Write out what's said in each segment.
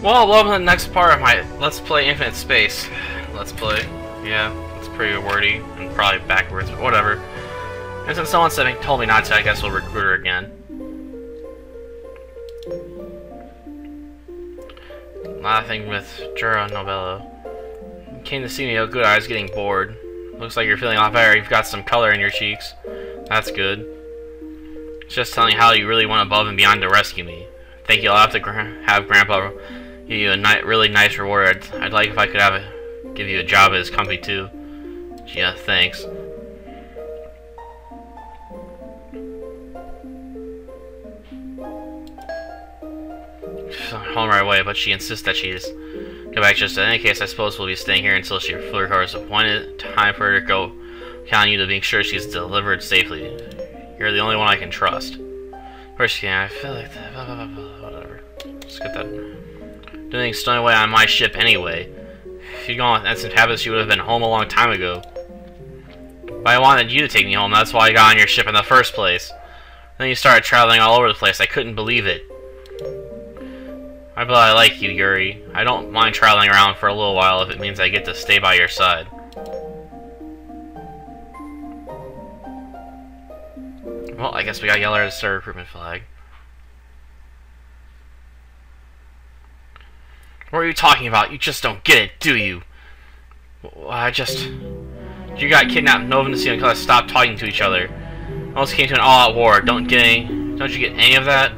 Well, welcome to the next part of my Let's Play Infinite Space. Let's Play. Yeah, it's pretty wordy and probably backwards, but whatever. And since someone told me not to, I guess we'll recruit her again. Laughing with Jura Novello. You came to see me, oh good, I was getting bored. Looks like you're feeling a lot better, you've got some color in your cheeks. That's good. It's just telling how you really went above and beyond to rescue me. Thank you, I'll have to have Grandpa give you a really nice reward. I'd like if I could give you a job at his company too. Yeah, thanks. Home right away, but she insists that she's go back just in any case. I suppose we'll be staying here until she fully recovers. When it's time for her to go, count on you to make sure she's delivered safely. You're the only one I can trust. First, yeah, I feel like that. Whatever. Let's get that. Doing things stowing away on my ship anyway. If you'd gone with Ensign Habits, you would have been home a long time ago. But I wanted you to take me home. That's why I got on your ship in the first place. Then you started traveling all over the place. I couldn't believe it. But I like you, Yuri. I don't mind traveling around for a little while if it means I get to stay by your side. Well, I guess we got yell at the star recruitment flag. What are you talking about? You just don't get it, do you? You got kidnapped, Noval and because I stopped talking to each other. Almost came to an all-out war. Don't you get any of that?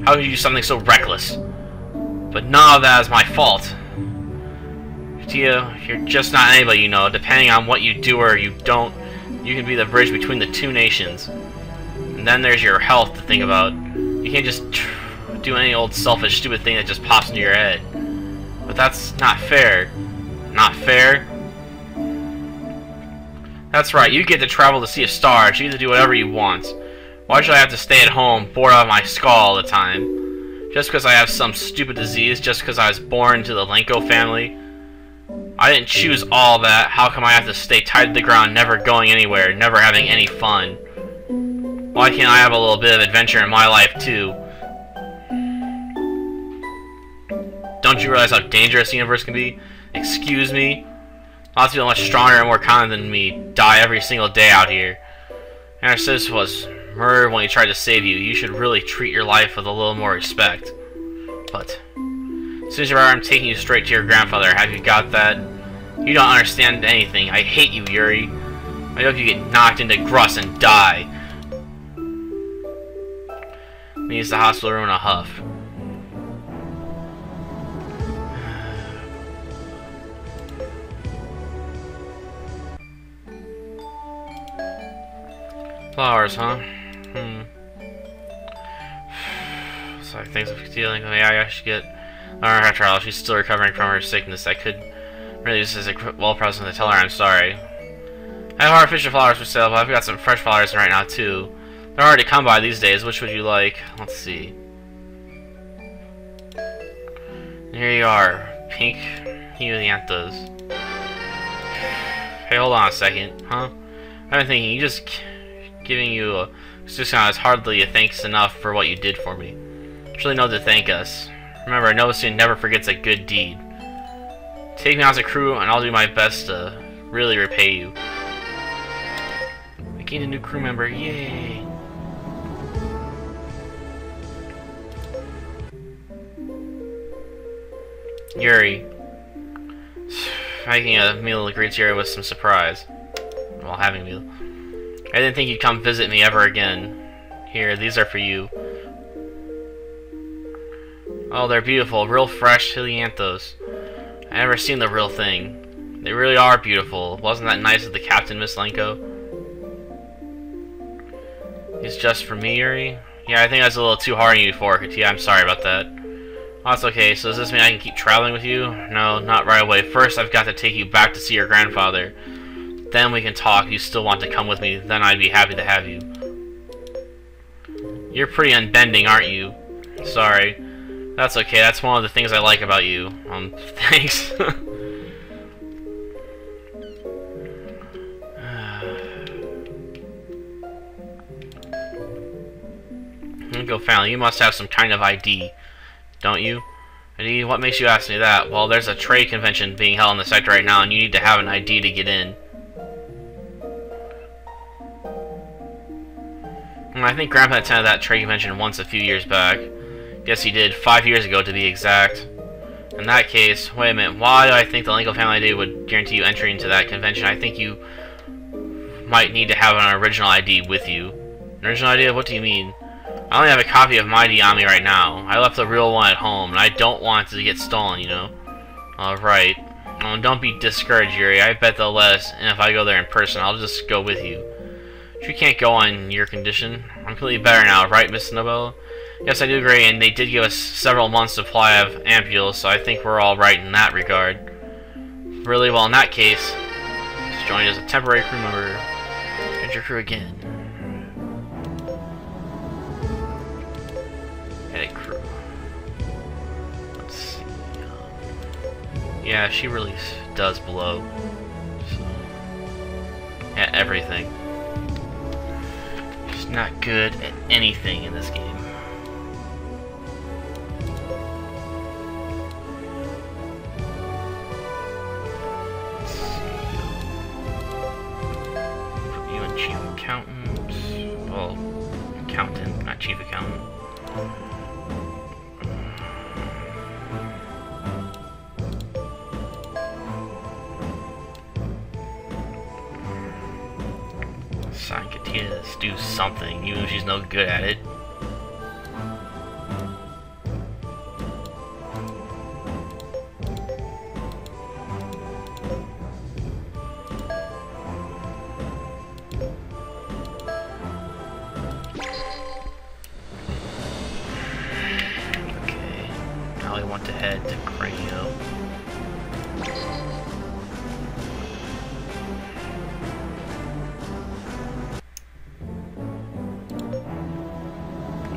How could you do something so reckless? But none of that is my fault. Tia, you're just not anybody, you know. Depending on what you do or you don't, you can be the bridge between the two nations. And then there's your health to think about. You can't just do any old selfish, stupid thing that just pops into your head. But that's not fair. Not fair? That's right, you get to travel to see a star. You get to do whatever you want. Why should I have to stay at home, bored out of my skull all the time? Just because I have some stupid disease? Just because I was born into the Lenko family? I didn't choose all that. How come I have to stay tied to the ground, never going anywhere, never having any fun? Why can't I have a little bit of adventure in my life, too? Don't you realize how dangerous the universe can be? Excuse me? Lots of people much stronger and more kind than me die every single day out here. And our sister was murdered when he tried to save you. You should really treat your life with a little more respect. But as soon as you're out, I'm taking you straight to your grandfather. Have you got that? You don't understand anything. I hate you, Yuri. I hope you get knocked into Gruss and die. Leaves the hospital room in a huff. Flowers, huh? Sorry, things are dealing. Yeah, I should get. After all, she's still recovering from her sickness. I could really use this as a well present to tell her I'm sorry. I have artificial flowers for sale, but I've got some fresh flowers right now too. They're hard to come by these days. Which would you like? Let's see. Here you are, pink helianthus. Hey, hold on a second, huh? I've been thinking, you just giving you a it's hardly a thanks enough for what you did for me. There's really no to thank us. Remember, a novice student never forgets a good deed. Take me out as a crew, and I'll do my best to really repay you. I gained a new crew member, yay! Yuri. Making a meal greets Yuri with some surprise. While having a meal. I didn't think you'd come visit me ever again. Here, these are for you. Oh, they're beautiful. Real fresh helianthus. I've never seen the real thing. They really are beautiful. Wasn't that nice of the captain, Miss Lenko? It's just for me, Yuri? Yeah, I think that's a little too hard on you for Katida. I'm sorry about that. Oh, that's okay. So does this mean I can keep traveling with you? No, not right away. First, I've got to take you back to see your grandfather. Then we can talk. You still want to come with me, then I'd be happy to have you. You're pretty unbending, aren't you? Sorry. That's okay. That's one of the things I like about you. Thanks. Go, family. You must have some kind of ID, don't you? ID? What makes you ask me that? Well, there's a trade convention being held in the sector right now, and you need to have an ID to get in. And I think Grandpa attended that trade convention once a few years back. Yes, he did, 5 years ago to be exact. In that case, wait a minute, why do I think the Lingo Family ID would guarantee you entry into that convention? I think you might need to have an original ID with you. An original ID? What do you mean? I only have a copy of my ID on me right now. I left the real one at home, and I don't want it to get stolen, you know? Alright. Oh, don't be discouraged, Yuri. I bet they'll let us, and if I go there in person, I'll just go with you. But you can't go on your condition. I'm completely better now, right, Miss Noval? Yes, I do agree, and they did give us several months' supply of ampules, so I think we're all right in that regard. Really? Well, in that case, just join as a temporary crew member. Get your crew again. Edit crew. Let's see. Yeah, she really does blow. So, yeah, everything. She's not good at anything in this game. Chief accountant, well, accountant, not chief accountant. Assign Katida to do something, even if she's no good at it. Want to head to Cranio.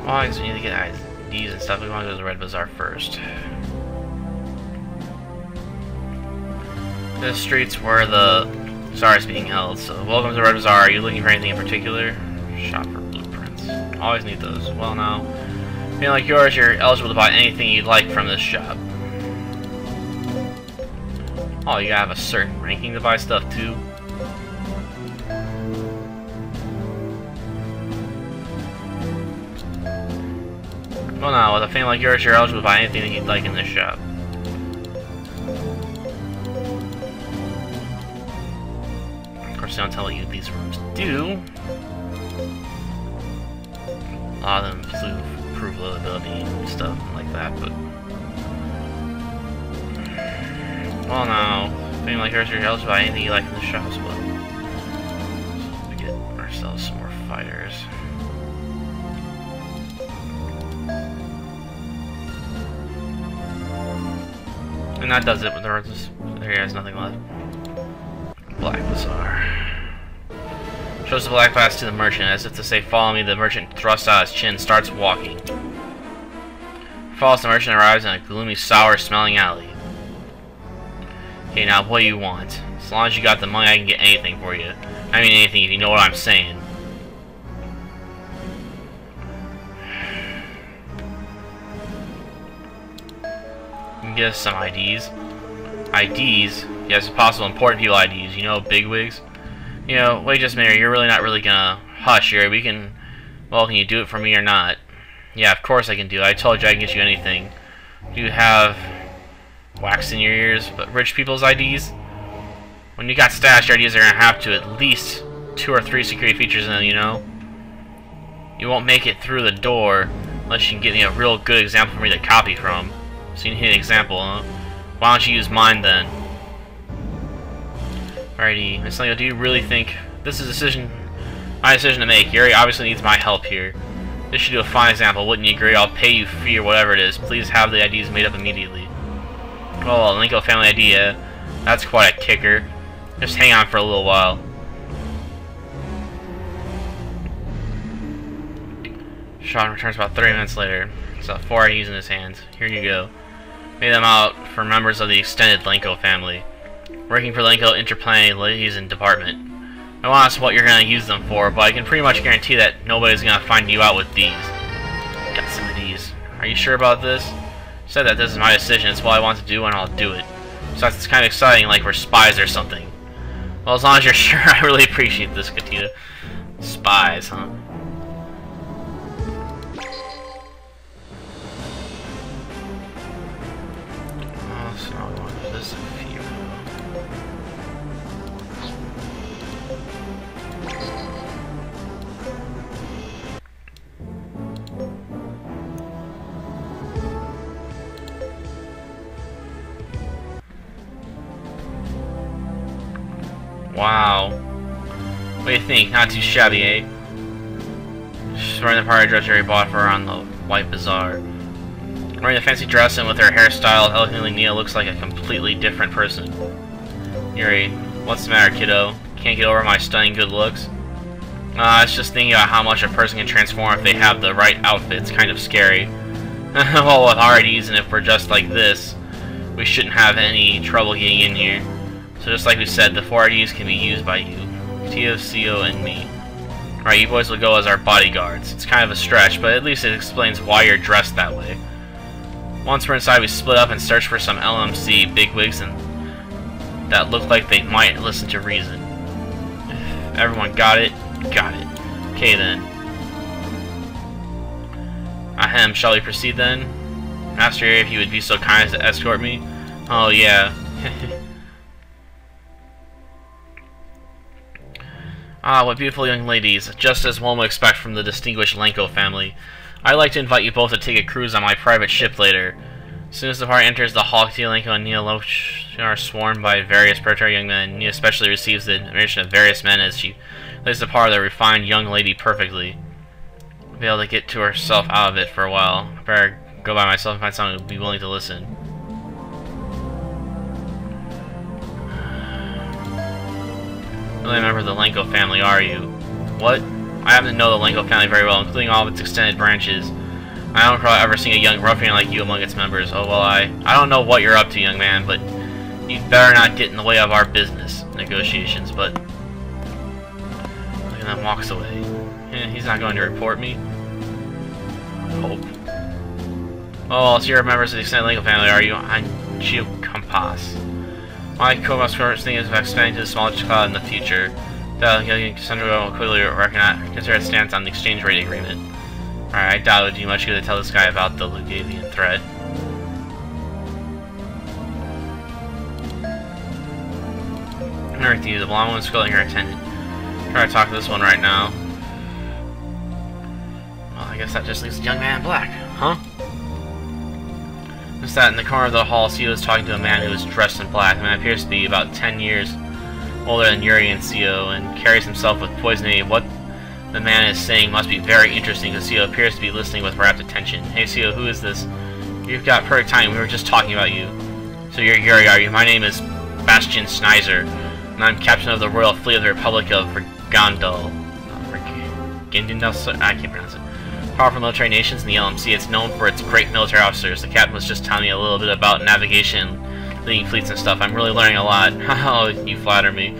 Why? Because we need to get IDs and stuff. We want to go to the Red Bazaar first. The streets where the Bazaar is being held. So, welcome to the Red Bazaar. Are you looking for anything in particular? Shop for blueprints. Always need those. Well, now. Being like yours, you're eligible to buy anything you'd like from this shop. Oh, you gotta have a certain ranking to buy stuff too. Well, now, with a family like yours, you're eligible to buy anything that you'd like in this shop. Of course, they don't tell you these rooms do. A lot of them improve loadability and stuff like that, but well, now, being like yours, you're eligible to buy anything you like in the shop as well. So we get ourselves some more fighters. And that does it with the rest. There has nothing left. Black Bazaar. Shows the black glass to the merchant, as if to say, follow me. The merchant thrusts out his chin, starts walking. Follows the merchant, arrives in a gloomy, sour-smelling alley. Okay, now what do you want? As long as you got the money, I can get anything for you. I mean anything, if you know what I'm saying. You can get us some IDs. IDs? Yes, if possible, important people IDs. You know, bigwigs. You know, wait just a minute, you're really not really gonna hush here. We can, well, can you do it for me or not? Yeah, of course I can do it. I told you I can get you anything. Do you have wax in your ears, but rich people's IDs? When you got stashed, your IDs are gonna have to at least 2 or 3 security features in them, you know? You won't make it through the door unless you can get me a real good example for me to copy from. So you need an example, huh? Why don't you use mine then? Alrighty, Miss Leo, do you really think this is my decision to make? Yuri obviously needs my help here. This should do a fine example, wouldn't you agree? I'll pay you fee or whatever it is. Please have the IDs made up immediately. Oh, Linko family ID, yeah. That's quite a kicker. Just hang on for a little while. Sean returns about 30 minutes later. He's got 4 IDs in his hands. Here you go. Made them out for members of the extended Linko family. Working for Linko Interplanetary Liaison Department. I want to ask what you're going to use them for, but I can pretty much guarantee that nobody's going to find you out with these. Got some of these. Are you sure about this? Said that this is my decision, it's what I want to do and I'll do it. So it's kind of exciting, like we're spies or something. Well, as long as you're sure, I really appreciate this, Katida. Spies, huh? Oh, so now we want this few. Wow. What do you think? Not too shabby, eh? She's wearing the party dress Yuri bought for her on the White Bazaar. Wearing the fancy dress and with her hairstyle elegantly Nia looks like a completely different person. Yuri, what's the matter, kiddo? Can't get over my stunning good looks? It's just thinking about how much a person can transform if they have the right outfit. It's kind of scary. Well, with RDs and if we're just like this, we shouldn't have any trouble getting in here. So just like we said, the 4 RDs can be used by you, Tio, CO, and me. Alright, you boys will go as our bodyguards. It's kind of a stretch, but at least it explains why you're dressed that way. Once we're inside, we split up and search for some LMC bigwigs and that look like they might listen to reason. Everyone got it? Got it. Okay then. Ahem, shall we proceed then? Master, if you would be so kind as to escort me? Oh yeah. Ah, what beautiful young ladies, just as one would expect from the distinguished Lenko family. I'd like to invite you both to take a cruise on my private ship later. As soon as the party enters the hall, Tia, Lenko, and Nia Loach are swarmed by various predatory young men. Nia especially receives the admiration of various men as she plays the part of the refined young lady perfectly. I'll be able to get to herself out of it for a while. I better go by myself and find someone who would be willing to listen. Really a member of the Lenko family, are you? What? I happen to know the Lenko family very well, including all of its extended branches. I don't recall ever seeing a young ruffian like you among its members. Oh well, I don't know what you're up to, young man, but you'd better not get in the way of our business negotiations, but... Look at that, walks away. He's not going to report me. Hope. Oh, so you're members of the extended Lenko family, are you? I'm Gio Compass. My co-boss current thing is expanding to the smallest cloud in the future. The Central will quickly consider its stance on the exchange rate agreement. Alright, I doubt it would do much good to tell this guy about the Lugavian threat. With you, the blonde one's calling her attendant. Try to talk to this one right now. Well, I guess that just leaves the young man in black, huh? Just that in the corner of the hall, Sio is talking to a man who is dressed in black. The man appears to be about 10 years older than Yuri and Sio, and carries himself with poisoning. What the man is saying must be very interesting, because Sio appears to be listening with rapt attention. Hey Sio, who is this? You've got perfect time, we were just talking about you. So you're Yuri, are you? My name is Bastian Schneiser, and I'm captain of the Royal Fleet of the Republic of Vergandal. I can't pronounce it. Powerful military nations in the LMC. It's known for its great military officers. The captain was just telling me a little bit about navigation, leading fleets and stuff. I'm really learning a lot. Oh, you flatter me.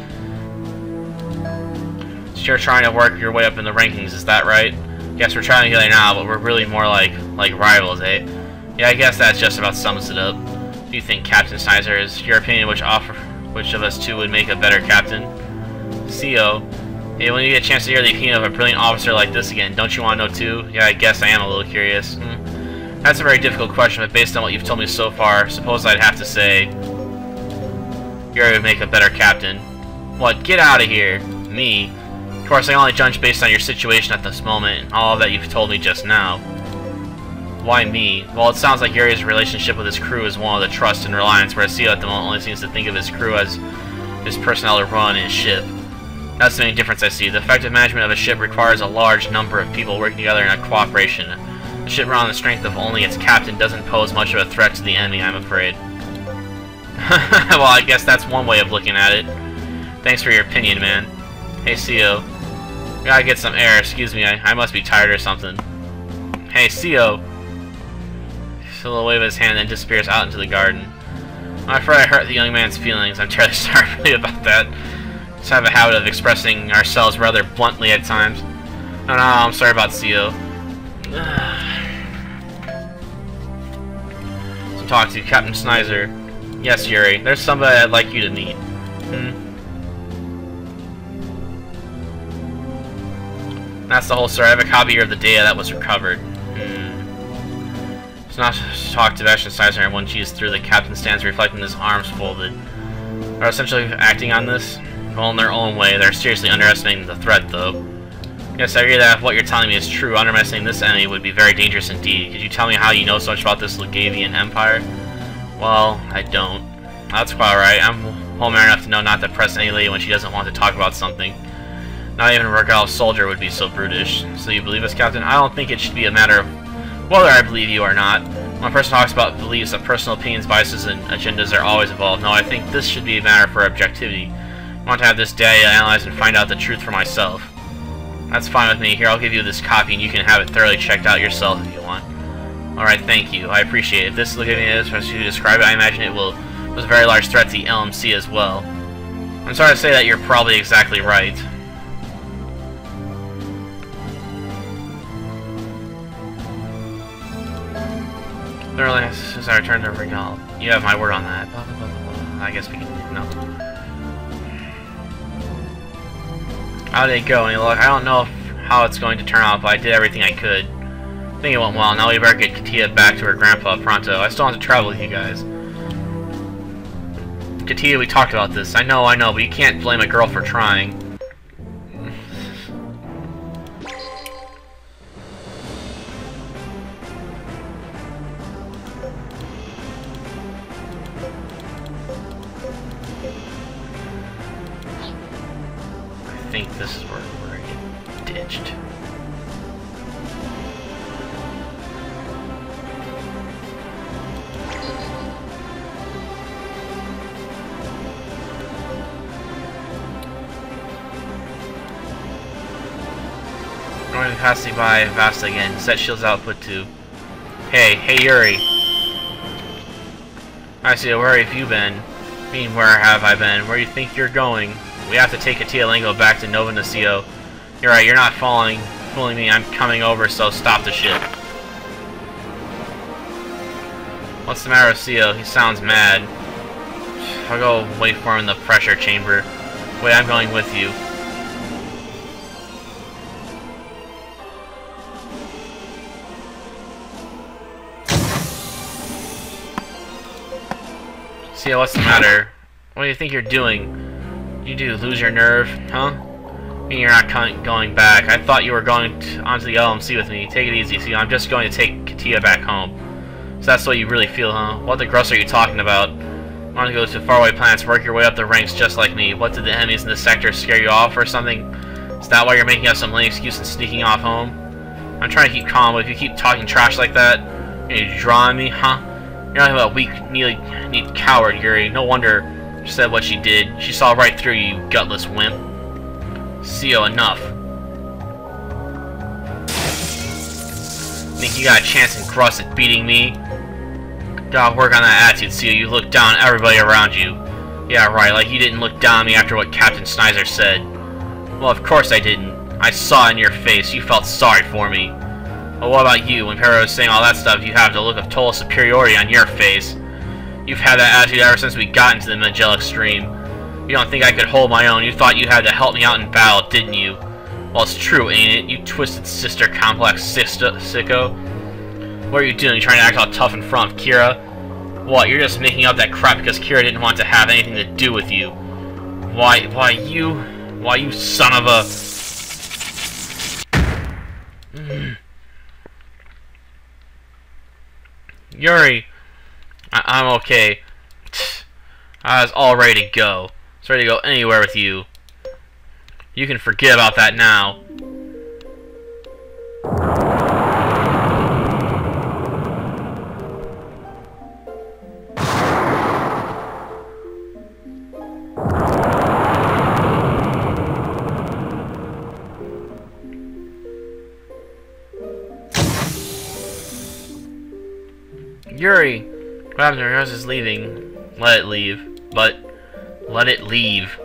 So you're trying to work your way up in the rankings, is that right? Guess we're trying together now, but we're really more like rivals, eh? Yeah, I guess that just about sums it up. Do you think Captain Schneiser is your opinion? Which of us two would make a better captain? CO. Hey, when you get a chance to hear the opinion of a brilliant officer like this again, don't you want to know too? Yeah, I guess I am a little curious. That's a very difficult question, but based on what you've told me so far, suppose I'd have to say... Yuri would make a better captain. What? Get out of here! Me? Of course, I only judge based on your situation at this moment, and all that you've told me just now. Why me? Well, it sounds like Yuri's relationship with his crew is one of the trust and reliance, whereas Sio at the moment only seems to think of his crew as his personnel to run his ship. That's the main difference I see. The effective management of a ship requires a large number of people working together in a cooperation. A ship run on the strength of only its captain doesn't pose much of a threat to the enemy, I'm afraid. Well, I guess that's one way of looking at it. Thanks for your opinion, man. Hey, Sio. Gotta get some air. Excuse me, I must be tired or something. Hey, Sio. A little wave of his hand and disappears out into the garden. I'm afraid I hurt the young man's feelings. I'm terribly sorry about that. Just have a habit of expressing ourselves rather bluntly at times. No, I'm sorry about Sio. talk to? Captain Snyder. Yes, Yuri. There's somebody I'd like you to meet. That's the whole story. I have a copy here of the data that was recovered. It's not to talk to Bastion Snyder and one cheese through. The captain stands reflecting his arms folded. Are essentially acting on this? Well, in their own way. They're seriously underestimating the threat, though. Yes, I agree that if what you're telling me is true, underestimating this enemy would be very dangerous indeed. Could you tell me how you know so much about this Ligavian Empire? Well, I don't. That's quite alright. I'm homeware enough to know not to press any lady when she doesn't want to talk about something. Not even a Regal soldier would be so brutish. So you believe us, Captain? I don't think it should be a matter of whether I believe you or not. When a person talks about beliefs, that personal opinions, biases, and agendas are always involved. No, I think this should be a matter for objectivity. I want to have this data analyzed and find out the truth for myself. That's fine with me. Here, I'll give you this copy and you can have it thoroughly checked out yourself if you want. Alright, thank you. I appreciate it. If this Ligavian is as you describe it, I imagine it was a very large threat to the LMC as well. I'm sorry to say that you're probably exactly right. Thoroughly, as soon as I return to Regal. You have my word on that. Blah, blah, blah, blah, blah. I guess we can... no. How did it go? Any luck? I don't know how it's going to turn out, but I did everything I could. I think it went well. Now we better get Katida back to her grandpa pronto. I still have to travel with you guys. Katida, we talked about this. I know, but you can't blame a girl for trying. I think this is where we're getting ditched. Going to passing by Vasta again. Set shields output to. Hey Yuri. I see. Where have you been? I mean, where have I been? Where do you think you're going? We have to take Katida Lingo back to Nova Nacio. You're right, you're not fooling me. I'm coming over, so stop the ship. What's the matter with Cio? He sounds mad. I'll go wait for him in the pressure chamber. Wait, I'm going with you. Cio, what's the matter? What do you think you're doing? You do lose your nerve, huh? I mean, you're not going back. I thought you were going onto the LMC with me. Take it easy. See, I'm just going to take Katida back home. So that's what you really feel, huh? What the gross are you talking about? You want to go to faraway planets, work your way up the ranks just like me. What, did the enemies in this sector scare you off or something? Is that why you're making up some lame excuse and sneaking off home? I'm trying to keep calm, but if you keep talking trash like that, you're drawing me, huh? You're nothing but a weak, neat coward, Yuri. No wonder she said what she did. She saw right through you, you gutless wimp. Cio, enough. Think you got a chance in Crust at beating me? Gotta work on that attitude, Cio. You look down on everybody around you. Yeah, right, like you didn't look down on me after what Captain Snyder said. Well, of course I didn't. I saw it in your face. You felt sorry for me. But what about you? When Perro was saying all that stuff, you have the look of total superiority on your face. You've had that attitude ever since we got into the Magellanic Stream. You don't think I could hold my own. You thought you had to help me out in battle, didn't you? Well, it's true, ain't it? You twisted sister complex sicko. What are you doing? You trying to act all tough in front of Kira? What? You're just making up that crap because Kira didn't want to have anything to do with you. Why you son of a... Yuri, I'm okay. I was all ready to go. I was ready to go anywhere with you. You can forget about that now. Yuri! What happened to her? Yours is leaving. Let it leave. But, let it leave.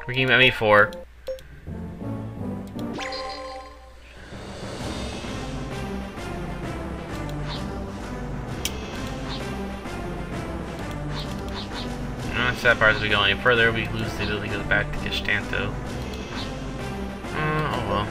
What are you at me for? Sad part as we go any further, we lose the ability to go back to Gestanto. Oh well.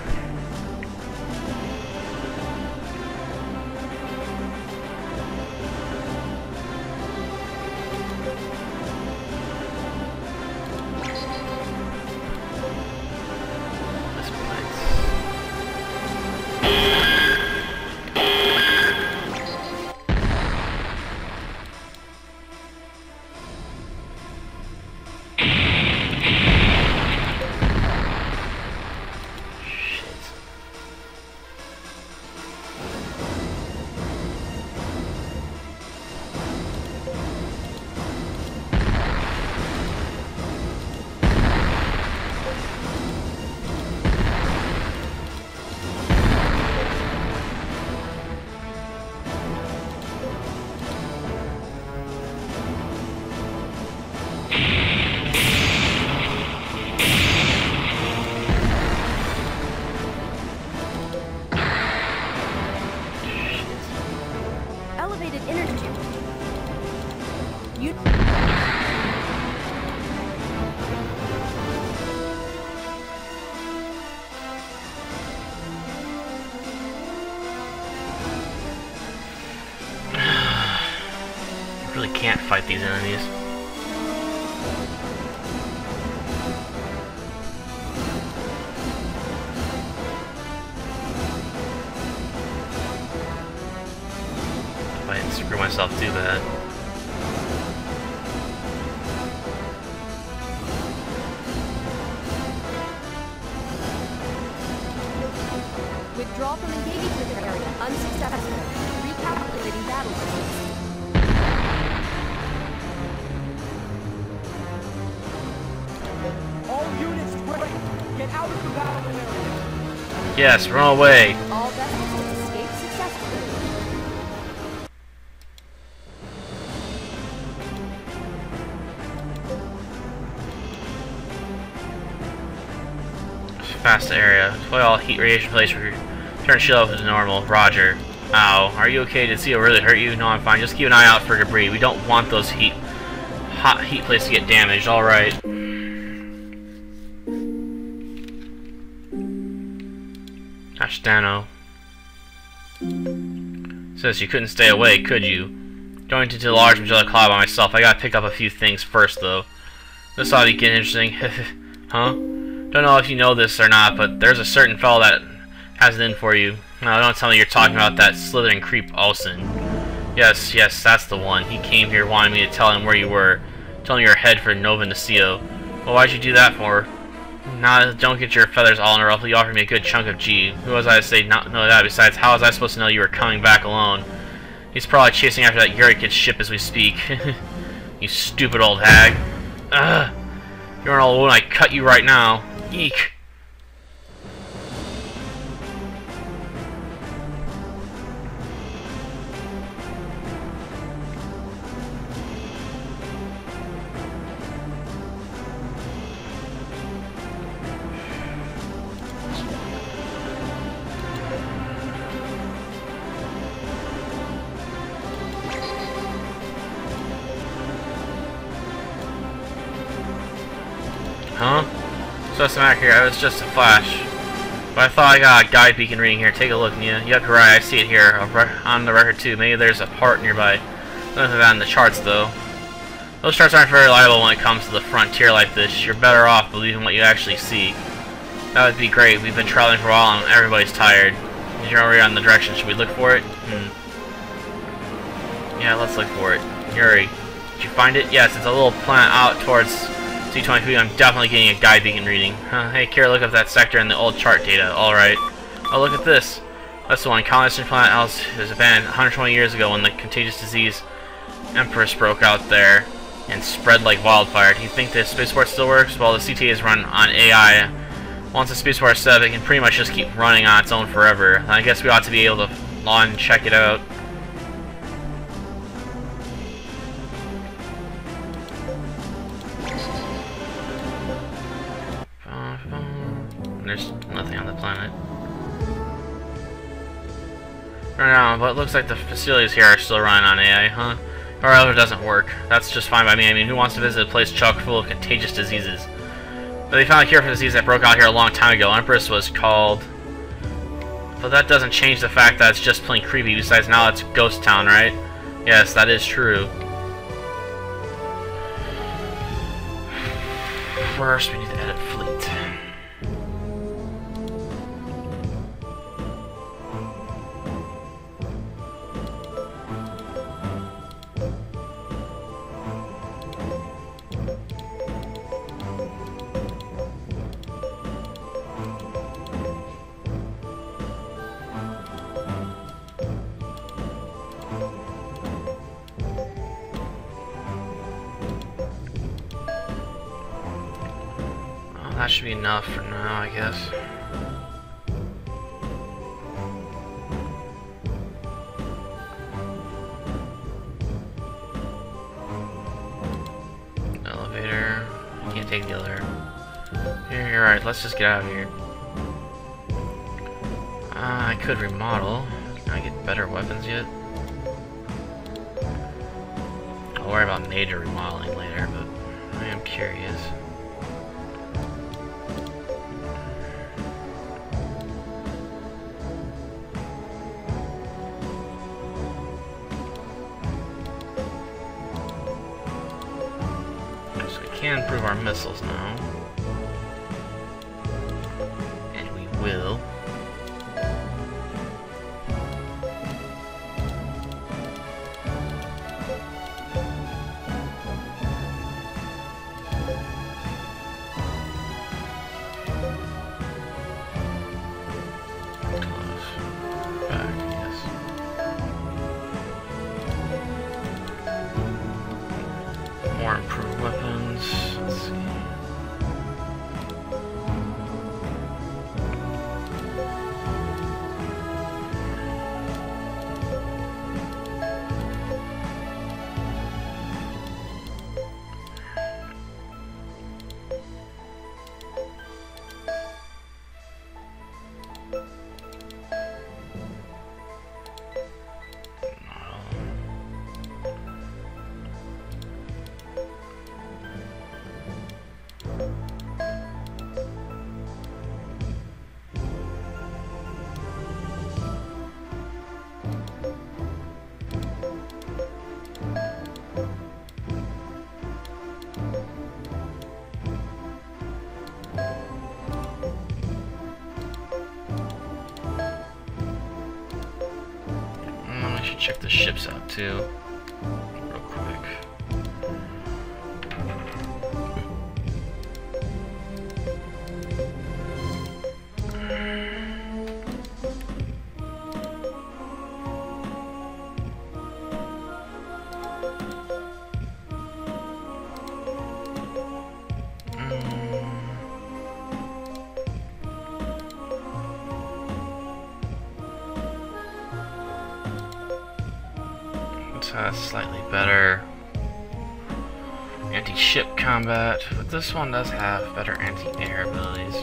Really can't fight these enemies. If I didn't screw myself too bad. Withdraw from engagement area. Unsuccessful. Recalculating battle zones. All units ready. Get out of the battle area. Yes, run away. All vessels escape successfully. Fast area. Deploy all heat radiation place for turn shield up to normal. Roger. Ow. Are you okay? Did Seal really hurt you? No, I'm fine. Just keep an eye out for debris. We don't want those hot heat plates to get damaged. Alright. Ashtano. Says you couldn't stay away, could you? Going into the large magella cloud by myself. I gotta pick up a few things first, though. This ought to get interesting. Huh? Don't know if you know this or not, but there's a certain fellow that has it in for you. No, don't tell me you're talking about that slithering creep Olsen. Yes, that's the one. He came here wanting me to tell him where you were. Telling your head for Nova Nacio. Well, why'd you do that for? Nah, don't get your feathers all in a ruffle. You offered me a good chunk of G. Who was I to say not know that? Besides, how was I supposed to know you were coming back alone? He's probably chasing after that Yuri kid's ship as we speak. You stupid old hag. Ugh. You're an old one. I cut you right now. Eek. Huh? So what's the matter here? It was just a flash. But I thought I got a guide beacon reading here. Take a look, Nia. Yep, you're right. I see it here. On the record, too. Maybe there's a part nearby. Nothing of that in the charts, though. Those charts aren't very reliable when it comes to the frontier like this. You're better off believing what you actually see. That would be great. We've been traveling for a while and everybody's tired. You're already on the direction. Should we look for it? Yeah, let's look for it. Yuri, did you find it? Yes, it's a little plant out towards C-23. I'm definitely getting a guide beacon reading. Hey, Kira, look up that sector in the old chart data. Alright. Oh, look at this. That's the one. Colonization planet Alice was abandoned 120 years ago when the contagious disease Empress broke out there and spread like wildfire. Do you think the spaceport still works? Well, the CTA is run on AI. Once the spaceport is set up, it can pretty much just keep running on its own forever. I guess we ought to be able to log and check it out. There's nothing on the planet. Right now, but it looks like the facilities here are still running on AI, huh? Or else it doesn't work. That's just fine by me. I mean, who wants to visit a place chock full of contagious diseases? But they found a cure for the disease that broke out here a long time ago. Empress was called... But that doesn't change the fact that it's just plain creepy. Besides, now it's a ghost town, right? Yes, that is true. First, we need to edit fleet. That should be enough for now, I guess. Elevator. I can't take the elevator. Here, you're right. Let's just get out of here. I could remodel. Can I get better weapons yet? I'll worry about major remodeling later, but I am curious. Can improve our missiles now, and we will. Back, yes. More improved weapons. Let's see. I should check the ships out too, real quick. Has slightly better anti-ship combat, but this one does have better anti-air abilities.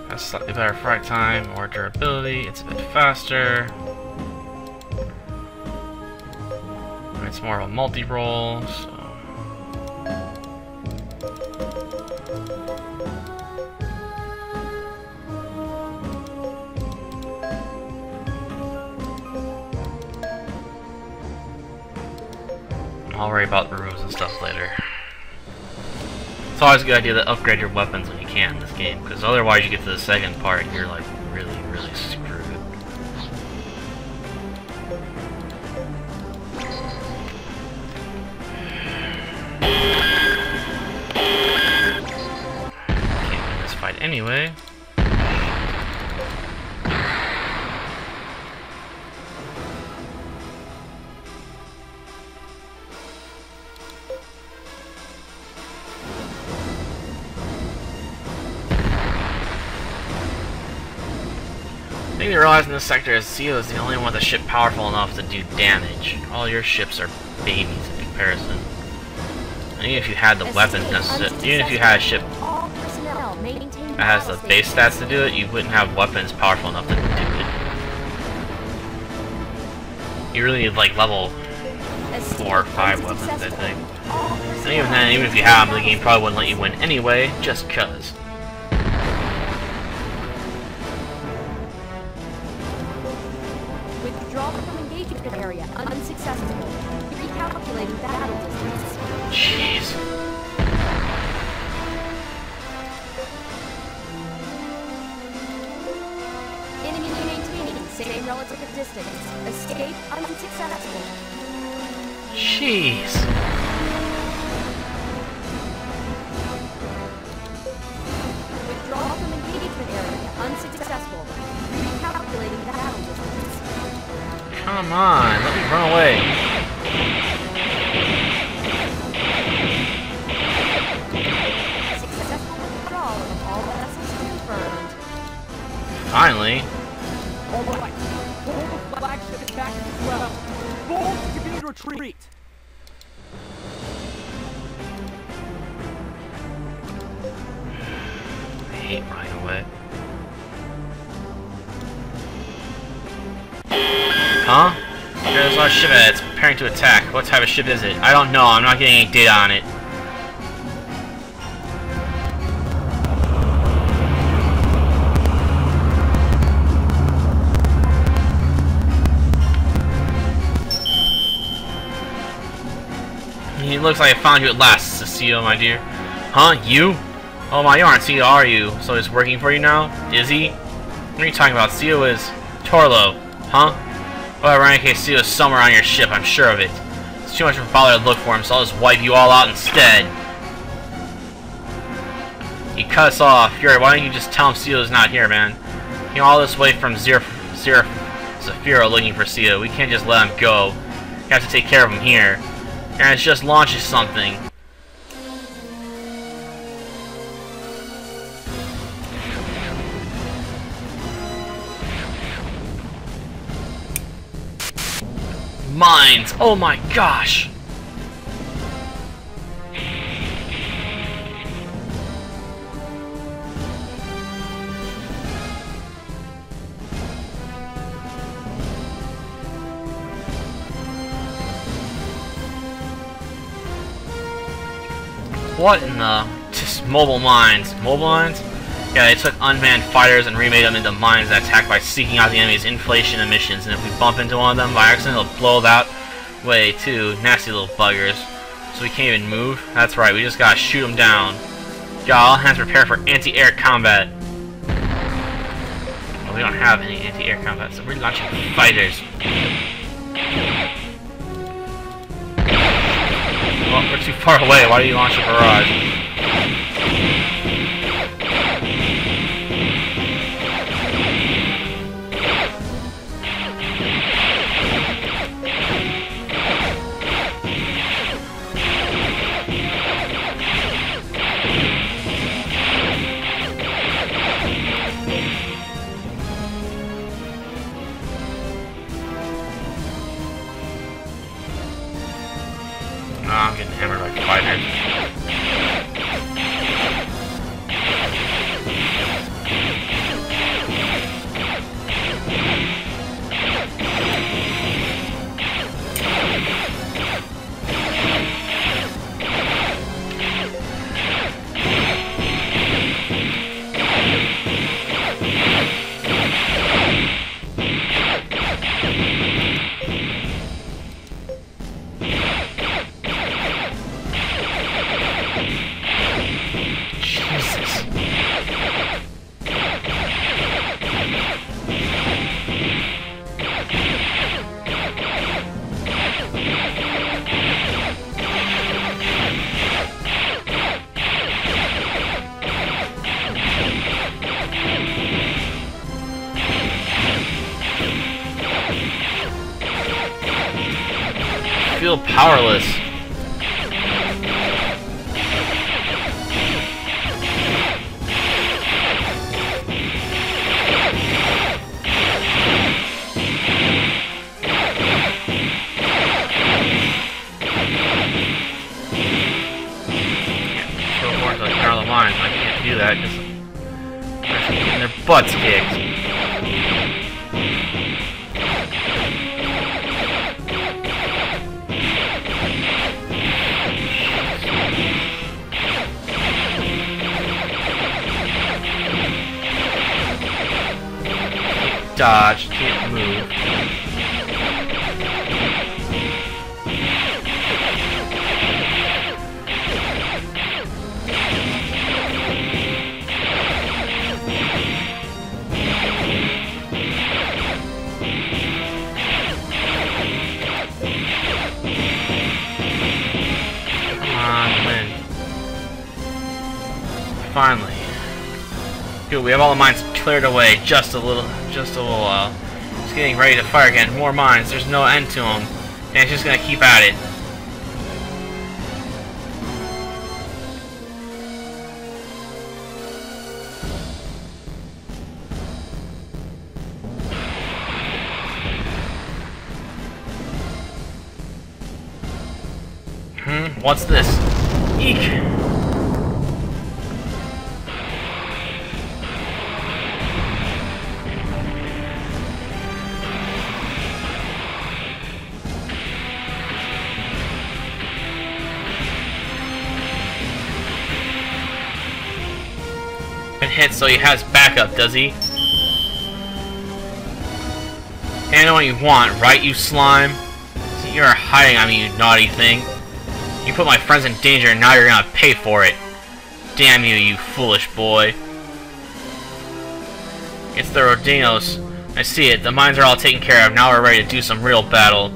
Has slightly better flight time, more durability, it's a bit faster. It's more of a multi-role, so... I'll worry about the roofs and stuff later. It's always a good idea to upgrade your weapons when you can in this game, because otherwise you get to the second part and you're like really, really screwed. Can't win this fight anyway. The thing to realize in this sector is Zio is the only one with a ship powerful enough to do damage. All your ships are babies in comparison. And even if you had the weapons necessary, even if you had a ship that has the base stats to do it, you wouldn't have weapons powerful enough to do it. You really need like level 4 or 5 weapons, I think. And even then, even if you have them, the game probably wouldn't let you win anyway, just cuz. Withdraw from engagement area. Unsuccessful. Recalculating battle distance. Jeez. Enemy maintaining same relative distance. Escape unsuccessful. Jeez. Withdraw from engagement area. Unsuccessful. Recalculating battle distance. Come on, let me run away. Successful withdrawal of all vessels confirmed. Finally. All right. Hold the flagship attack as well. Bold to begin retreat. I hate running away. Huh? There's our ship it's preparing to attack. What type of ship is it? I don't know. I'm not getting any data on it. It looks like I found you at last, Cecile, my dear. Huh? You? Oh my, you aren't Cecile, are you? So he's working for you now? Is he? What are you talking about? Cecile is Torlo. Huh? Well, in any case, Cecile is somewhere on your ship, I'm sure of it. It's too much of a bother to look for him, so I'll just wipe you all out instead. He cut us off. Fury, why don't you just tell him Cecile is not here, man? You know, all this way from Zafiro looking for Cecile. We can't just let him go. We have to take care of him here. And it just launches something. Mines! Oh my gosh! What in the... Just mobile mines. Mobile mines? Yeah, they took unmanned fighters and remade them into mines that attack by seeking out the enemy's inflation emissions, and if we bump into one of them by accident, it'll blow that way too. Nasty little buggers. So we can't even move? That's right, we just gotta shoot them down. Got all hands prepare for anti-air combat. Well, we don't have any anti-air combat, so we're launching fighters. Well, we're too far away. Why do you launch a barrage? I'm getting hammered like fighters. I feel powerless. Throw more to the center of the line. I can't do that because I'm getting their butts kicked. dodge, can't move. Finally. Dude, we have all the mines cleared away just a little while. It's getting ready to fire again. More mines. There's no end to them. And it's just gonna keep at it. What's this? Eek! Hit, so he has backup, does he? And I know what you want, right, you slime? See, you're hiding on me, you naughty thing. You put my friends in danger, and now you're gonna pay for it. Damn you, you foolish boy. It's the Rodinos. I see it. The mines are all taken care of. Now we're ready to do some real battle.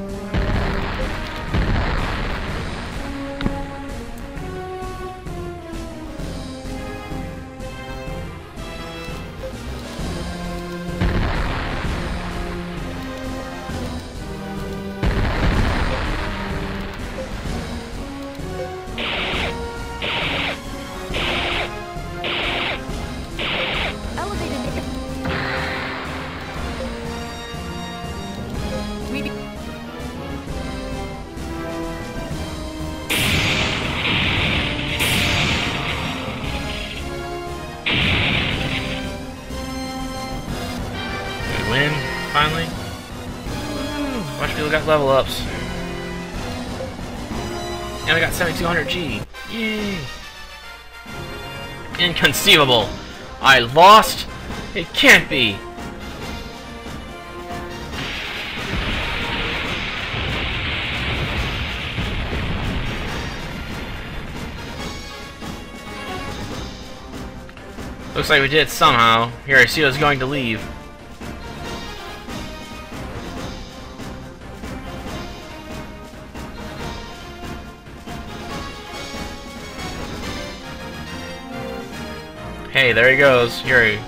Win, finally. A bunch of people got level ups. And we got 7200 G. Yay! Inconceivable! I lost? It can't be! Looks like we did somehow. Here, I see who's going to leave. Hey, there he goes. Here,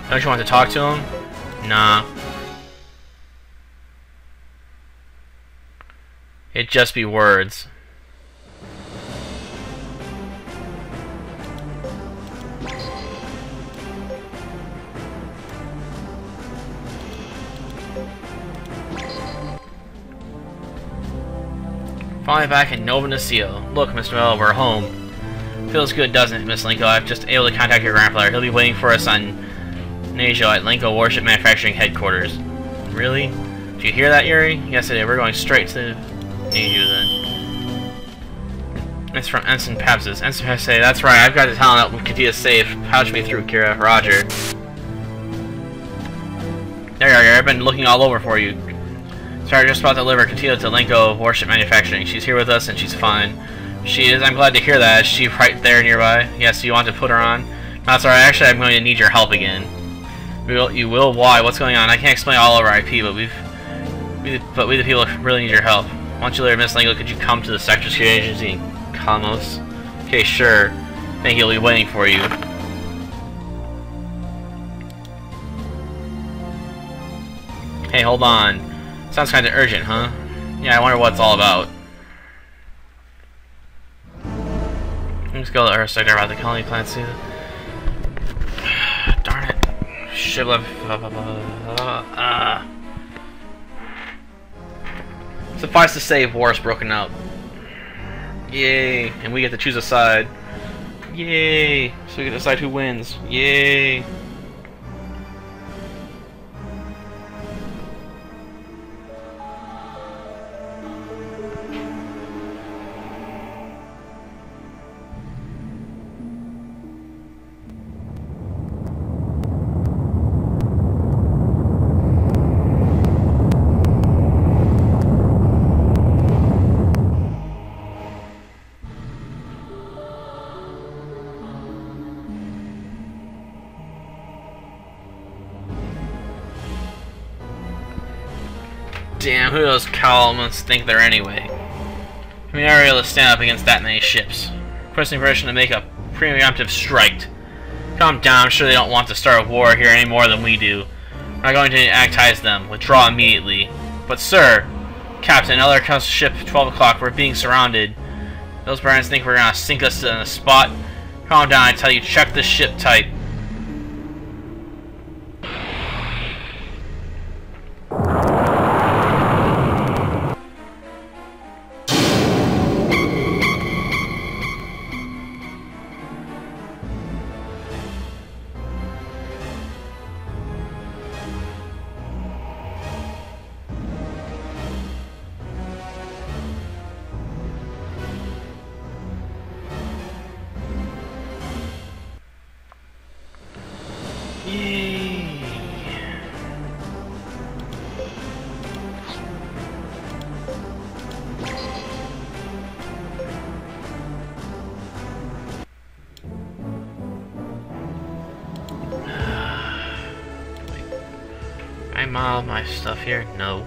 don't you want to talk to him? Nah. It'd just be words. Finally back in Noval. Look, Mr. Noval, we're home. Feels good, doesn't it, Miss Linko? I've just able to contact your grandfather. He'll be waiting for us on Najo at Linko Warship Manufacturing Headquarters. Really? Did you hear that, Yuri? Yes, I did. We're going straight to Najo then. It's from Ensign Pabs's. Ensign Pabs say, that's right, I've got the talent out Katida's safe. Pouch me through, Kira. Roger. There you are, Yuri. I've been looking all over for you. Sorry, just about to deliver Katida to Linko Warship Manufacturing. She's here with us and she's fine. She is. I'm glad to hear that. Is she right there nearby? Yes, you want to put her on? That's alright. Actually, I'm going to need your help again. You will? Why? What's going on? I can't explain all over IP, but we the people really need your help. Why don't you later, Miss Lingo, could you come to the Sector Security Agency in Kalmos? Okay, sure. Thank you. He'll be waiting for you. Hey, hold on. Sounds kind of urgent, huh? Yeah, I wonder what it's all about. Let's go to the Earth sector about the colony plant soon. Darn it. Shibla. Suffice to say, war is broken out. Yay. And we get to choose a side. Yay. So we get to decide who wins. Yay. Damn, who do those columns think they're anyway? We are able to stand up against that many ships. Requesting permission to make a preemptive strike. Calm down, I'm sure they don't want to start a war here any more than we do. We're not going to actize them. Withdraw immediately. But sir, Captain, another ship, 12 o'clock, we're being surrounded. Those Barons think we're gonna sink us in a spot. Calm down, I tell you, check this ship type. Yay! I'm all my stuff here? No.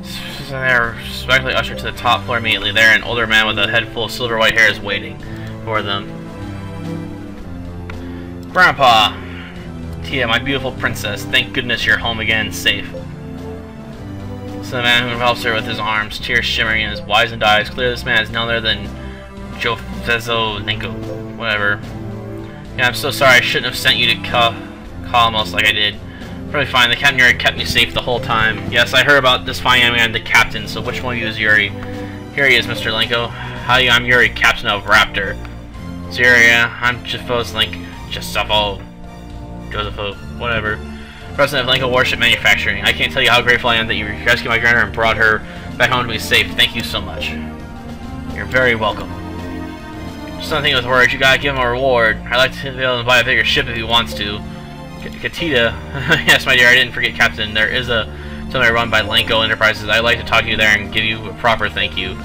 So they're respectfully ushered to the top floor immediately. There, an older man with a head full of silver white hair is waiting for them. Grandpa! Tia, my beautiful princess, thank goodness you're home again, safe. So the man who helps her with his arms, tears shimmering in his wizened eyes. Clearly this man is none other than Lenko, whatever. Yeah, I'm so sorry, I shouldn't have sent you to Kalamos like I did. Really fine, the captain Yuri kept me safe the whole time. Yes, I heard about this fine young man, the captain, so which one of you is Yuri? Here he is, Mr. Lenko. Hi, I'm Yuri, captain of Raptor. So I'm Josepho Josepho, whatever. President of Lenko Warship Manufacturing. I can't tell you how grateful I am that you rescued my granddaughter and brought her back home to be safe. Thank you so much. You're very welcome. Just nothing with words, you gotta give him a reward. I'd like to be able to buy a bigger ship if he wants to. Katida, yes, my dear, I didn't forget, Captain. There is a company run by Lenko Enterprises. I'd like to talk to you there and give you a proper thank you.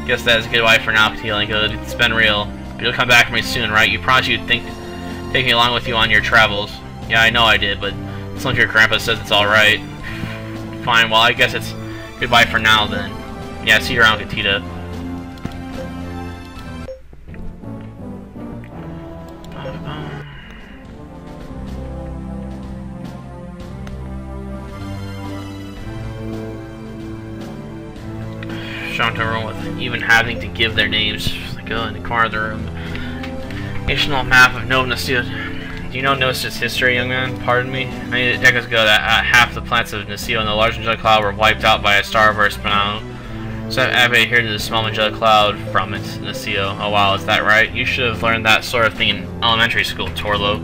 Guess that is goodbye for now, Katida Lenko. It's been real. But you'll come back for me soon, right? You promised you'd take me along with you on your travels. Yeah, I know I did, but as long as your grandpa says it's alright. Fine, well, I guess it's goodbye for now then. Yeah, see you around, Katida. Shown to a room with even having to give their names. Like, in the corner of the room. National map of Nova Nasio. Do you know Nova's history, young man? Pardon me? Many decades ago, that half the planets of Nasio and the large Angelic Cloud were wiped out by a starburst phenomenon. So I've added here to the small Angelic Cloud from it, Nasio. Oh wow, is that right? You should have learned that sort of thing in elementary school, Torlo.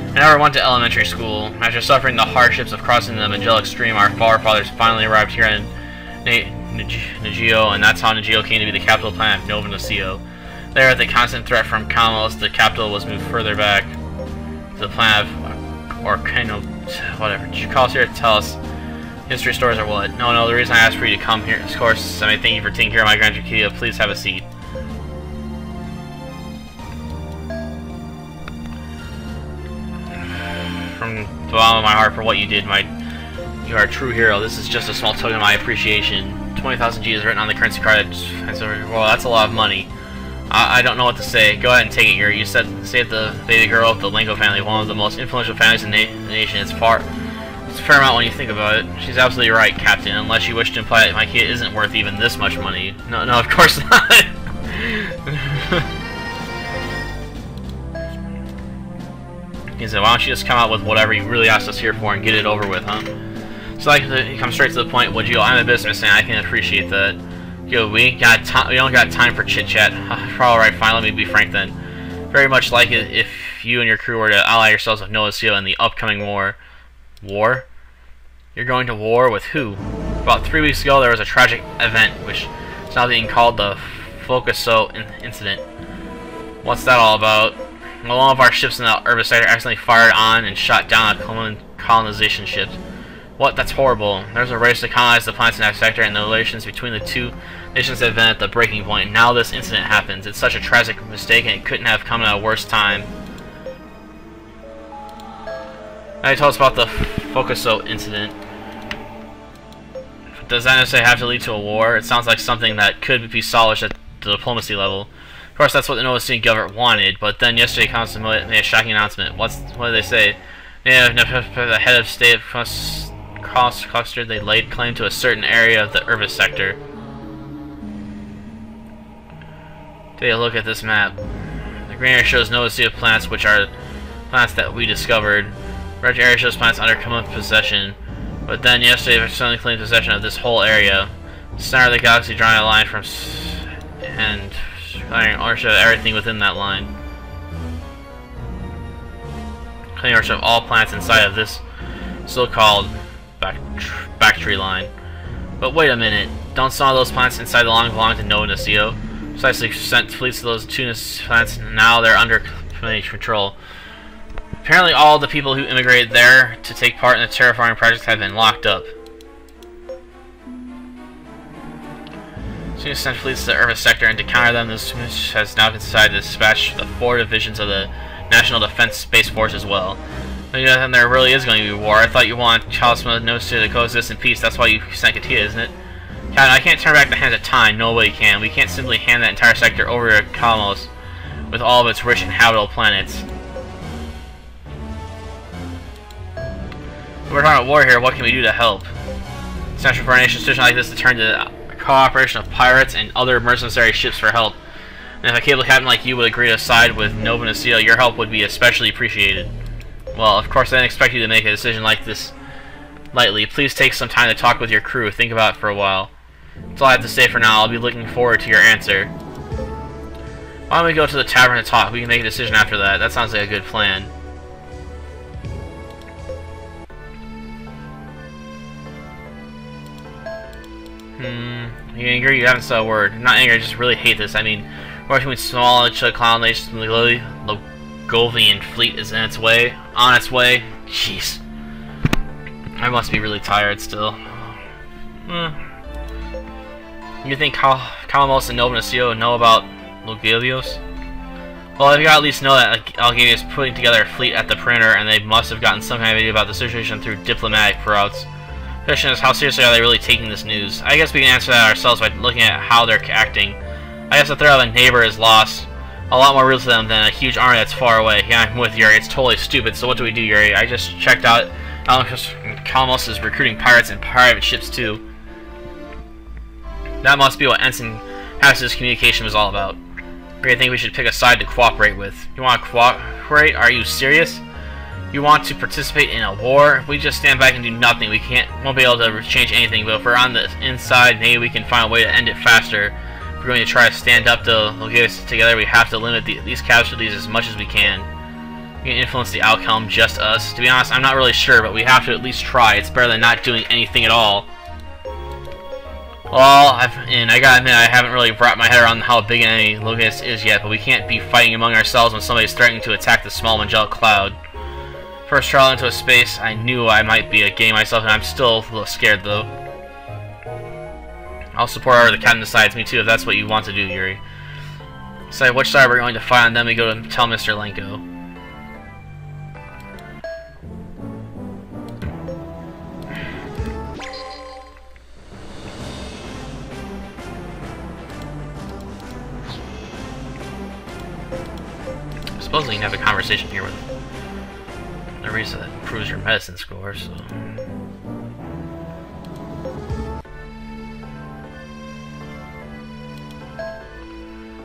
I never went to elementary school. After suffering the hardships of crossing the Angelic Stream, our forefathers finally arrived here in Nagio, and that's how Nagio came to be the capital planet of Nova Nasio. There, at the constant threat from Kalamos, the capital was moved further back to the planet of whatever. Did you call us here to tell us history stories or what? No, the reason I asked for you to come here, of course, I mean, thank you for taking care of my grandchild Katida. Please have a seat. From the bottom of my heart for what you did, you are a true hero. This is just a small token of my appreciation. 20,000 G is written on the currency card. Well, that's a lot of money. I don't know what to say. Go ahead and take it, Yuri. You saved the baby girl of the Lenko family, one of the most influential families in the nation. It's a fair amount when you think about it. She's absolutely right, Captain, unless you wish to imply that my kid isn't worth even this much money. No, of course not. He said, why don't you just come out with whatever you really asked us here for and get it over with, huh? So like to come straight to the point, would you? I'm a businessman, I can appreciate that. Yo, we don't got time for chit-chat. Alright, fine, let me be frank then. Very much like it if you and your crew were to ally yourselves with Nova Nasio in the upcoming war. War? You're going to war with who? About 3 weeks ago, there was a tragic event, which is now being called the Focuso incident. What's that all about? Well, one of our ships in the urban sector accidentally fired on and shot down a colonization ship. What? That's horrible. There's a race to colonize the planets in that sector, and the relations between the two nations have been at the breaking point. Now this incident happens. It's such a tragic mistake, and it couldn't have come at a worse time. Now you told us about the Focuso incident. Does that necessarily have to lead to a war? It sounds like something that could be solved at the diplomacy level. Of course, that's what the Noval government wanted, but then yesterday Consul made a shocking announcement. What did they say? The head of state clustered, they laid claim to a certain area of the Urvis sector. Take a look at this map. The green area shows Noval plants, which are plants that we discovered. Red area shows plants under common possession. But then yesterday they suddenly claimed possession of this whole area. The center of the galaxy drawing a line from and claiming ownership of everything within that line. Claiming ownership of all plants inside of this so-called backtree line. But wait a minute, don't some of those plants inside the line belong to Noval? Precisely sent fleets of those tuna plants, and now they're under control. Apparently all the people who immigrated there to take part in the terraforming project have been locked up. Soon sent fleets to the Urvis sector, and to counter them, this has now decided to dispatch the 4 divisions of the National Defense Space Force as well. But you know, there really is going to be war. I thought you wanted Chalisma to coexist in peace. That's why you sent Katida, isn't it? Captain, I can't turn back the hands of time. Nobody can. We can't simply hand that entire sector over to Cosmos with all of its rich and habitable planets. We're talking about war here. What can we do to help? It's natural for a nation situation like this to turn to the cooperation of pirates and other mercenary ships for help. And if a cable captain like you would agree to side with Noval, your help would be especially appreciated. Well, of course I didn't expect you to make a decision like this lightly. Please take some time to talk with your crew. Think about it for a while. That's all I have to say for now. I'll be looking forward to your answer. Why don't we go to the tavern to talk? We can make a decision after that. That sounds like a good plan. You angry? You haven't said a word. I'm not angry, I just really hate this. I mean, working with small clown nations from the Logovian fleet is on its way. Jeez. I must be really tired still. You think Kalamos and Noval know about Logelios? Well, you gotta at least know that Algalia is putting together a fleet at the perimeter, and they must have gotten some kind of idea about the situation through diplomatic routes. The question is, how seriously are they really taking this news? I guess we can answer that ourselves by looking at how they're acting. I guess the threat of a neighbor is lost a lot more real to them than a huge army that's far away. Yeah, I'm with Yuri. It's totally stupid, so what do we do, Yuri? I just checked out Kalamos is recruiting pirates and private ships too. That must be what Ensign Pass's communication was all about. I think we should pick a side to cooperate with. You want to cooperate? Are you serious? You want to participate in a war? If we just stand back and do nothing, won't be able to change anything. But if we're on the inside, maybe we can find a way to end it faster. If we're going to try to stand up to Logos together, we have to limit these casualties as much as we can. We can influence the outcome, just us. To be honest, I'm not really sure, but we have to at least try. It's better than not doing anything at all. Well, I gotta admit, I haven't really wrapped my head around how big an enemy Logos is yet, but we can't be fighting among ourselves when somebody's threatening to attack the small angelic cloud. First travel into a space, I knew I might be getting myself, and I'm still a little scared though. I'll support whatever the captain decides, me too, if that's what you want to do, Yuri. Decide which side we're going to fight, and then we go to tell Mr. Lenko. Supposedly you can have a conversation here with the reason that improves your medicine score, so...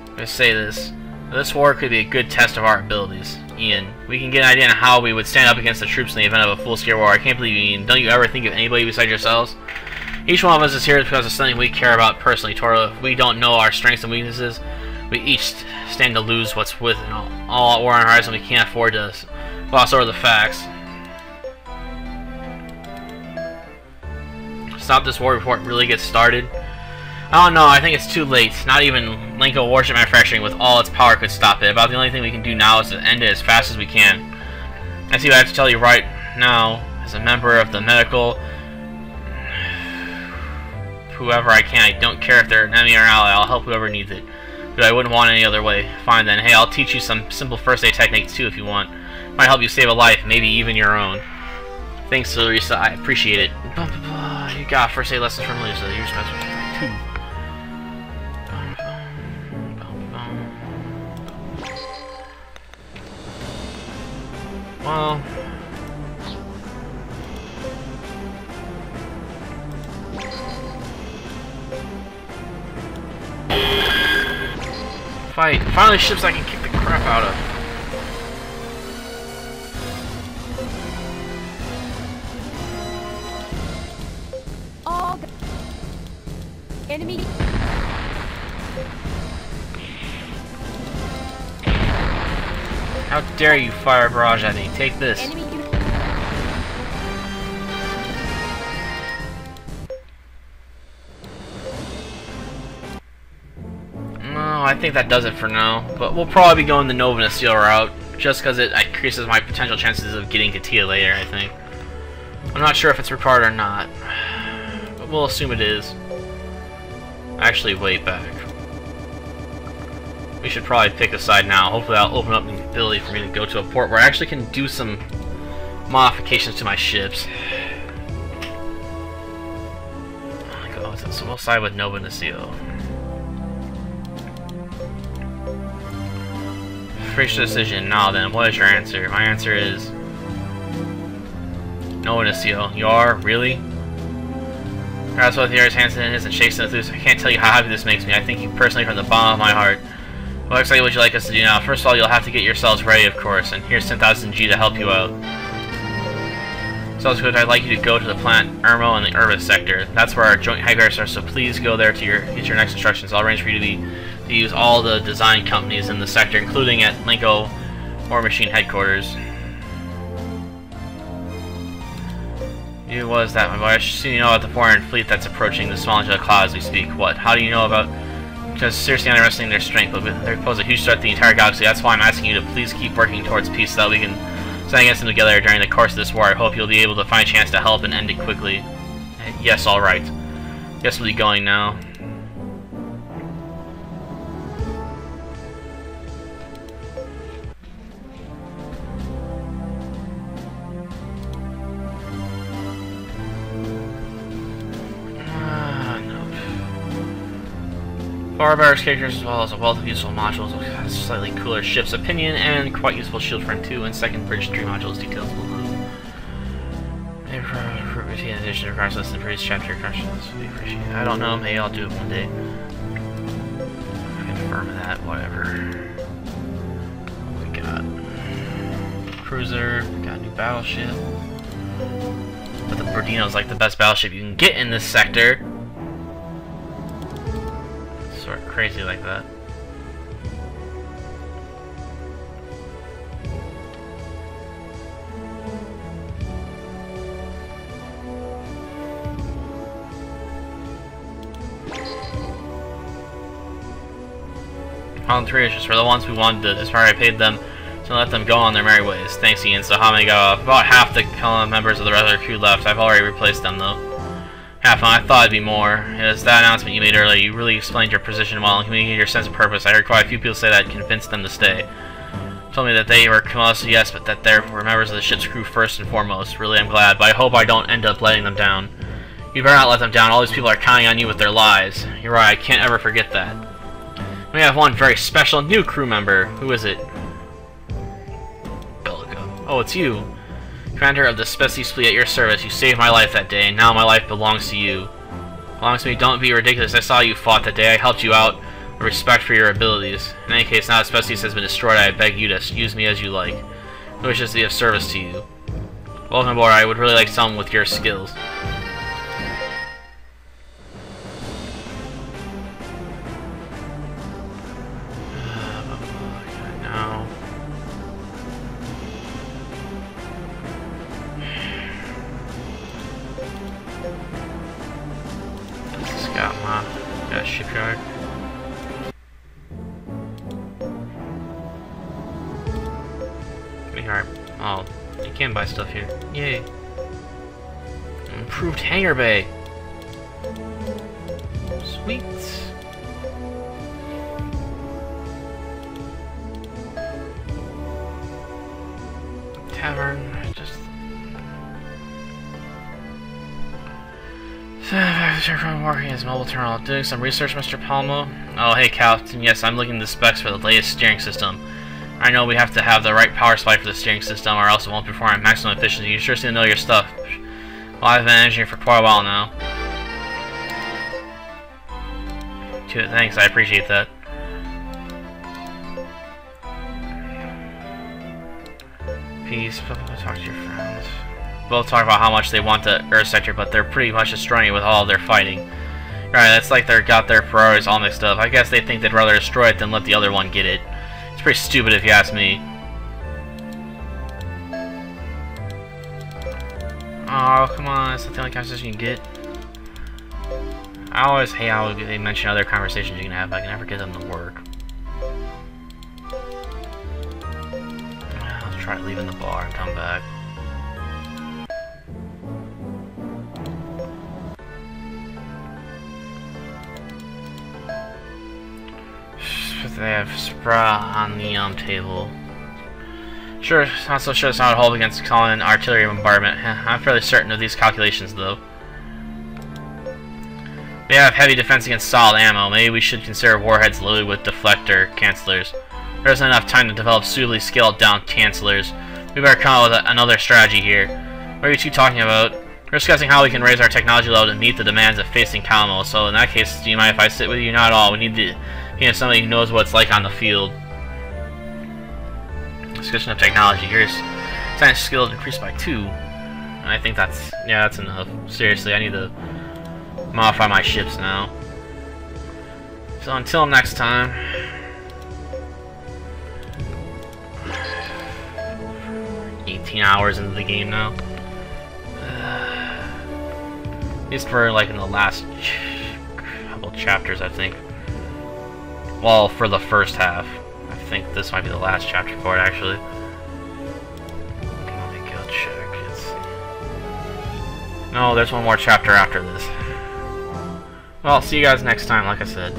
I'm gonna say this. This war could be a good test of our abilities. Ian, we can get an idea on how we would stand up against the troops in the event of a full-scale war. I can't believe you, Ian. Don't you ever think of anybody besides yourselves? Each one of us is here because of something we care about personally, Toro. If we don't know our strengths and weaknesses, we each stand to lose what's with all war on our horizon. We can't afford to gloss over the facts. Stop this war before it really gets started. I don't know, I think it's too late. Not even Lenko warship manufacturing with all its power could stop it. About the only thing we can do now is to end it as fast as we can. I see what I have to tell you right now. As a member of the medical... whoever I can, I don't care if they're an enemy or ally. I'll help whoever needs it. But I wouldn't want any other way. Fine then. Hey, I'll teach you some simple first aid techniques too if you want. Might help you save a life, maybe even your own. Thanks, Larissa. I appreciate it. You got first aid lessons from Larissa. You're supposed to be 2. Well. Fight. Finally, ships I can kick the crap out of. All enemy. How dare you fire a barrage at me? Take this. Enemy. No, I think that does it for now. But we'll probably be going the Noval route, just because it increases my potential chances of getting Katida later, I think. I'm not sure if it's required or not, but we'll assume it is. Actually, wait back. We should probably pick a side now. Hopefully that'll open up the ability for me to go to a port where I actually can do some modifications to my ships. So we'll side with Noval. Reach a decision. Now then, what is your answer? My answer is Noval. You are? Really? Grabs both yours, hands in his, and shakes it loose. I can't tell you how happy this makes me. I thank you personally from the bottom of my heart. What exactly would you like us to do now? First of all, you'll have to get yourselves ready, of course, and here's 10,000 G to help you out. So I'd like you to go to the plant Irmo in the Urbis sector. That's where our joint headquarters are, so please go there to get your next instructions. I'll arrange for you to use all the design companies in the sector, including at Linko War Machine headquarters. What is that, my boy? I should see you know about the foreign fleet that's approaching the small into the clouds as we speak. What? How do you know about... Because seriously underestimating their strength, but they pose a huge threat to the entire galaxy. That's why I'm asking you to please keep working towards peace so that we can stand against them together during the course of this war. I hope you'll be able to find a chance to help and end it quickly. Yes, alright. Guess we'll be going now. Far better characters as well as a wealth of useful modules with slightly cooler ship's opinion and quite useful shield front 2 and second bridge 3 modules details below. In addition to requires less than previous chapter questions, we appreciate it. I don't know, maybe I'll do it one day. Confirm that, whatever. What we got? Cruiser, we got a new battleship. But the Bordino's like the best battleship you can get in this sector. Sort of crazy like that. On 3 issues for the ones we wanted to discard. I paid them to let them go on their merry ways. Thanks, Ian. So how many got off? About half the members of the regular crew left. I've already replaced them though. Half on. I thought it'd be more. It was that announcement you made earlier. You really explained your position well and communicated your sense of purpose. I heard quite a few people say that convinced them to stay. Told me that they were close, yes, but that they were members of the ship's crew first and foremost. Really, I'm glad, but I hope I don't end up letting them down. You better not let them down. All these people are counting on you with their lives. You're right. I can't ever forget that. We have one very special new crew member. Who is it? Bellico. Oh, it's you. Commander of the Species Fleet at your service. You saved my life that day, and now my life belongs to you. Belongs to me. Don't be ridiculous. I saw you fought that day. I helped you out. Respect for your abilities. In any case, now that Species has been destroyed, I beg you to use me as you like. I wish to be of service to you. Welcome aboard. I would really like someone with your skills. Got a shipyard. Oh, you can buy stuff here. Yay. Improved hangar bay. Sweet. Tavern. Just Working as mobile terminal. Doing some research, Mr. Palmo? Oh, hey, Captain. Yes, I'm looking at the specs for the latest steering system. I know we have to have the right power supply for the steering system, or else it won't perform at maximum efficiency. You sure seem to know your stuff. Well, I've been engineering for quite a while now. Thanks, I appreciate that. Peace. Talk to your friends. Both talk about how much they want the Earth sector, but they're pretty much destroying it with all of their fighting. Right, it's like they've got their priorities all mixed up. I guess they think they'd rather destroy it than let the other one get it. It's pretty stupid if you ask me. Oh, come on, it's not the only conversation you can get. I always hate how they mention other conversations you can have, but I can never get them to work. I'll try leaving the bar and come back. They have Spra on the table. Sure, not so sure it's not a hold against calling an artillery bombardment. I'm fairly certain of these calculations, though. They have heavy defense against solid ammo. Maybe we should consider warheads loaded with deflector cancelers. There isn't enough time to develop suitably scaled down cancelers. We better come up with another strategy here. What are you two talking about? We're discussing how we can raise our technology level to meet the demands of facing Calmo. So in that case, do you mind if I sit with you? Not at all. We need to somebody who knows what it's like on the field. Discussion of technology. Here's science skill increased by 2. And I think that's enough. Seriously, I need to modify my ships now. So until next time. 18 hours into the game now. At least for like in the last couple chapters, I think. Well, for the first half. I think this might be the last chapter for it, actually. Let me go check. No, there's one more chapter after this. Well, see you guys next time, like I said.